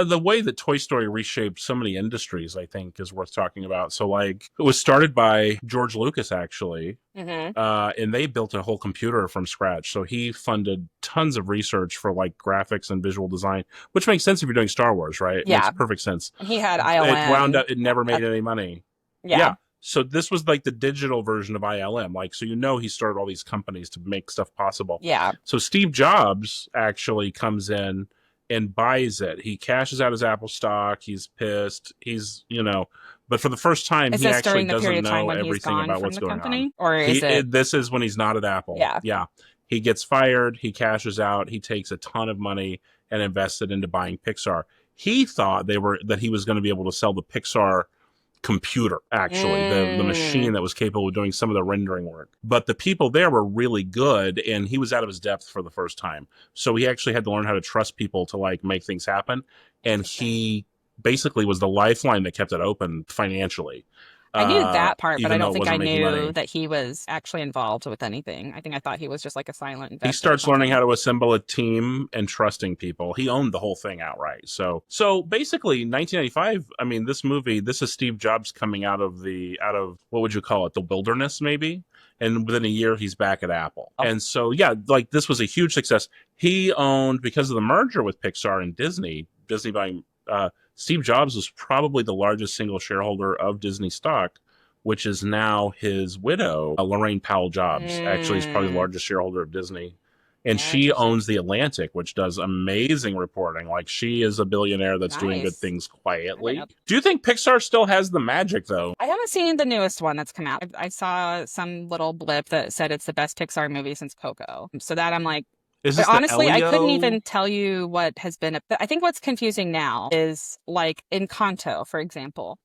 The way that Toy Story reshaped so many industries, I think, is worth talking about. So, like, it was started by George Lucas, actually, Hmm. and they built a whole computer from scratch. So he funded tons of research for like graphics and visual design, which makes sense if you're doing Star Wars, right? It makes Yeah. perfect sense. And he had It wound ILM. up, it never Uh, made any money. yeah. Yeah. So this was like the digital version of ILM. Like, so he started all these companies to make stuff possible. Yeah. So Steve Jobs actually comes in and buys it. He cashes out his Apple stock. He's pissed. But for the first time, Is he this actually during the period doesn't of time know when he's everything gone about from what's the going on. company? Or is it? This is when he's not at Apple. Yeah. Yeah. He gets fired. He cashes out. He takes a ton of money and invests it into buying Pixar. He thought that he was going to be able to sell the Pixar computer, actually, the Mm, machine that was capable of doing some of the rendering work. But the people there were really good, and he was out of his depth for the first time. So he actually had to learn how to trust people to like make things happen. And interesting. he basically was the lifeline that kept it open financially, I knew that part, but I even though don't it think I wasn't making knew money. that he was actually involved with anything. I think I thought he was just like a silent He investor or starts learning something. how to assemble a team and trusting people. He owned the whole thing outright. So basically 1995, I mean, this is Steve Jobs coming out of what would you call it? The wilderness maybe. And within a year he's back at Apple. Oh, And so yeah, like this was a huge success. He owned, because of the merger with Pixar and Disney buying Steve Jobs was probably the largest single shareholder of Disney stock, which is now his widow, Lorraine Powell Jobs, actually is probably the mm, largest shareholder of Disney. And she interesting. owns The Atlantic, which does amazing reporting. Like, she is a billionaire that's doing good Nice. things I didn't know. quietly. Do you think Pixar still has the magic, though? I haven't seen the newest one that's come out. I saw some little blip that said it's the best Pixar movie since Coco. So that I'm like, Is but this the honestly, I couldn't Elio? even tell you what has been. I think what's confusing now is like Encanto, for example,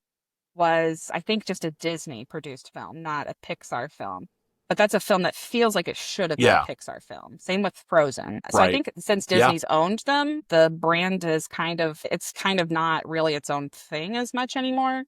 was I think just a Disney produced film, not a Pixar film. But that's a film that feels like it should have been a Yeah, Pixar film. Same with Frozen. So I right. think since Yeah. Disney's owned them, the brand is it's kind of not really its own thing as much anymore.